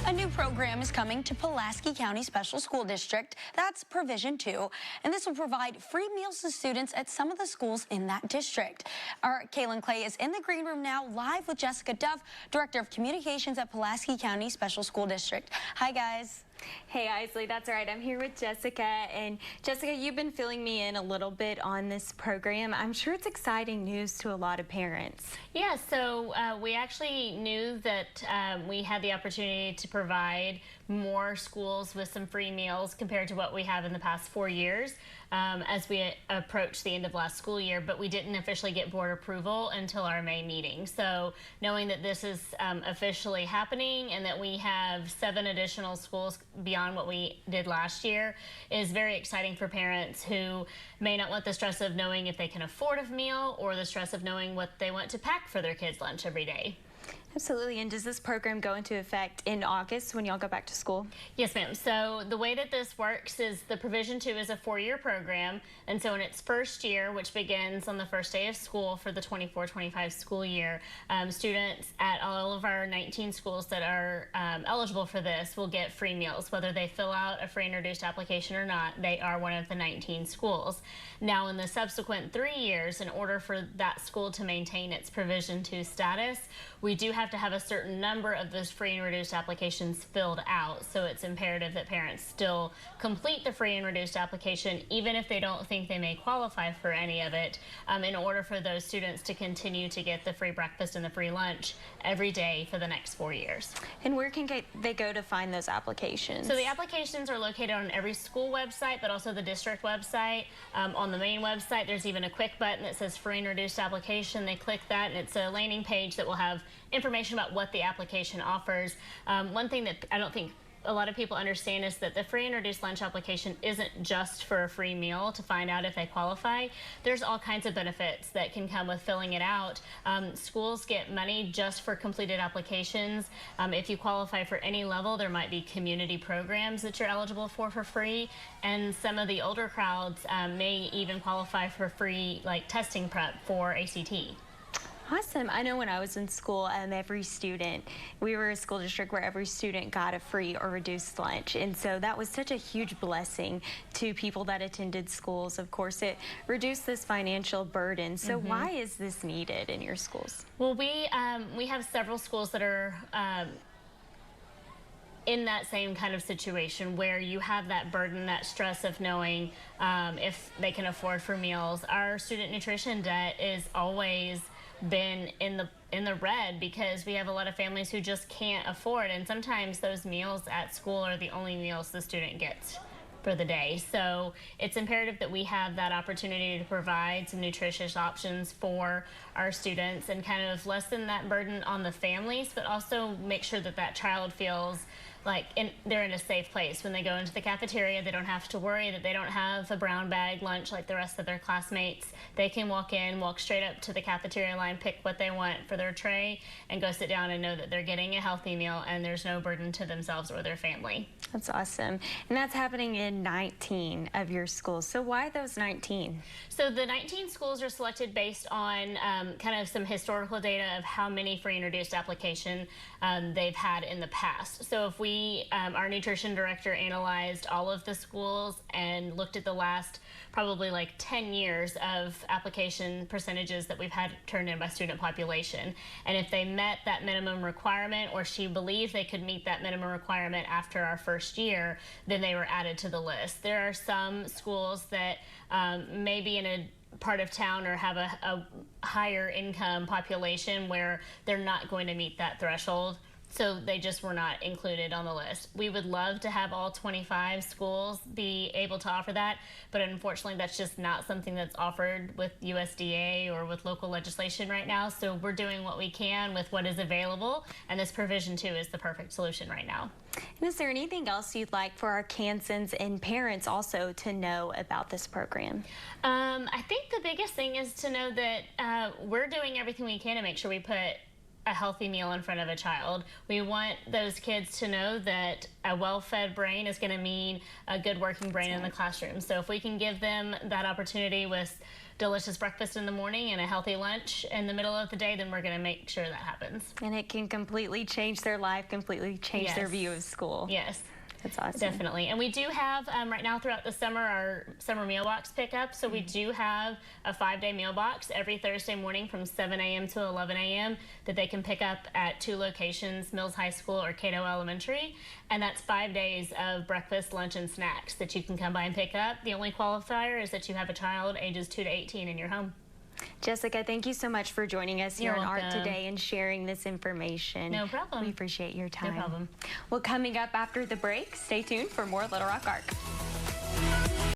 A new program is coming to Pulaski County Special School District. That's Provision 2, and this will provide free meals to students at some of the schools in that district. Our Kaylin Clay is in the green room now, live with Jessica Duff, Director of Communications at Pulaski County Special School District. Hi, guys. Hey, Isley, that's right. I'm here with Jessica. And Jessica, you've been filling me in a little bit on this program. I'm sure it's exciting news to a lot of parents. Yeah, so we actually knew that we had the opportunity to provide more schools with some free meals compared to what we have in the past 4 years as we approach the end of last school year, but we didn't officially get board approval until our May meeting. So knowing that this is officially happening and that we have 7 additional schools beyond what we did last year is very exciting for parents who may not want the stress of knowing if they can afford a meal or the stress of knowing what they want to pack for their kids' lunch every day. Absolutely. And does this program go into effect in August when y'all go back to school? Yes, ma'am. So the way that this works is the Provision 2 is a 4-year program. And so in its first year, which begins on the first day of school for the 24-25 school year, students at all of our 19 schools that are eligible for this will get free meals. Whether they fill out a free and reduced application or not, they are one of the 19 schools. Now in the subsequent 3 years, in order for that school to maintain its Provision 2 status, we do have to have a certain number of those free and reduced applications filled out. So it's imperative that parents still complete the free and reduced application, even if they don't think they may qualify for any of it, in order for those students to continue to get the free breakfast and the free lunch every day for the next 4 years. And where can they go to find those applications? So the applications are located on every school website, but also the district website. On the main website, there's even a quick button that says free and reduced application. They click that, and it's a landing page that will have information about what the application offers. One thing that I don't think a lot of people understand is that the free and reduced lunch application isn't just for a free meal to find out if they qualify. There's all kinds of benefits that can come with filling it out. Schools get money just for completed applications. If you qualify for any level, there might be community programs that you're eligible for free. And some of the older crowds may even qualify for free testing prep for ACT. Awesome. I know when I was in school, we were a school district where every student got a free or reduced lunch. And so that was such a huge blessing to people that attended schools. Of course, it reduced this financial burden. So why is this needed in your schools? Well, we have several schools that are in that same kind of situation where you have that burden, that stress of knowing if they can afford for meals. Our student nutrition debt is always been in the red because we have a lot of families who just can't afford, and sometimes those meals at school are the only meals the student gets for the day. So it's imperative that we have that opportunity to provide some nutritious options for our students and kind of lessen that burden on the families, but also make sure that that child feels like they're in a safe place. When they go into the cafeteria, they don't have to worry that they don't have a brown bag lunch like the rest of their classmates. They can walk straight up to the cafeteria line, pick what they want for their tray, and go sit down and know that they're getting a healthy meal and there's no burden to themselves or their family. That's awesome. And that's happening in 19 of your schools. So why those 19? So the 19 schools are selected based on kind of some historical data of how many free and reduced application they've had in the past. So if our nutrition director analyzed all of the schools and looked at the last probably 10 years of application percentages that we've had turned in by student population. And if they met that minimum requirement, or she believed they could meet that minimum requirement after our first year, then they were added to the list. There are some schools that may be in a part of town or have a higher income population where they're not going to meet that threshold. So they just were not included on the list. We would love to have all 25 schools be able to offer that, but unfortunately that's just not something that's offered with USDA or with local legislation right now. So we're doing what we can with what is available, and this Provision 2 is the perfect solution right now. And is there anything else you'd like for our Kansans and parents also to know about this program? I think the biggest thing is to know that we're doing everything we can to make sure we put a healthy meal in front of a child. We want those kids to know that a well-fed brain is going to mean a good working brain in the classroom. So if we can give them that opportunity with delicious breakfast in the morning and a healthy lunch in the middle of the day, then we're going to make sure that happens. And it can completely change their life, completely change their view of school. Yes. That's awesome. Definitely. And we do have, right now throughout the summer, our summer meal box pickup. So we do have a 5-day meal box every Thursday morning from 7 a.m. to 11 a.m. that they can pick up at 2 locations, Mills High School or Cato Elementary. And that's 5 days of breakfast, lunch, and snacks that you can come by and pick up. The only qualifier is that you have a child ages 2 to 18 in your home. Jessica, thank you so much for joining us here You're on Art welcome. Today and sharing this information. No problem. We appreciate your time. No problem. Well, coming up after the break, stay tuned for more Little Rock Arc.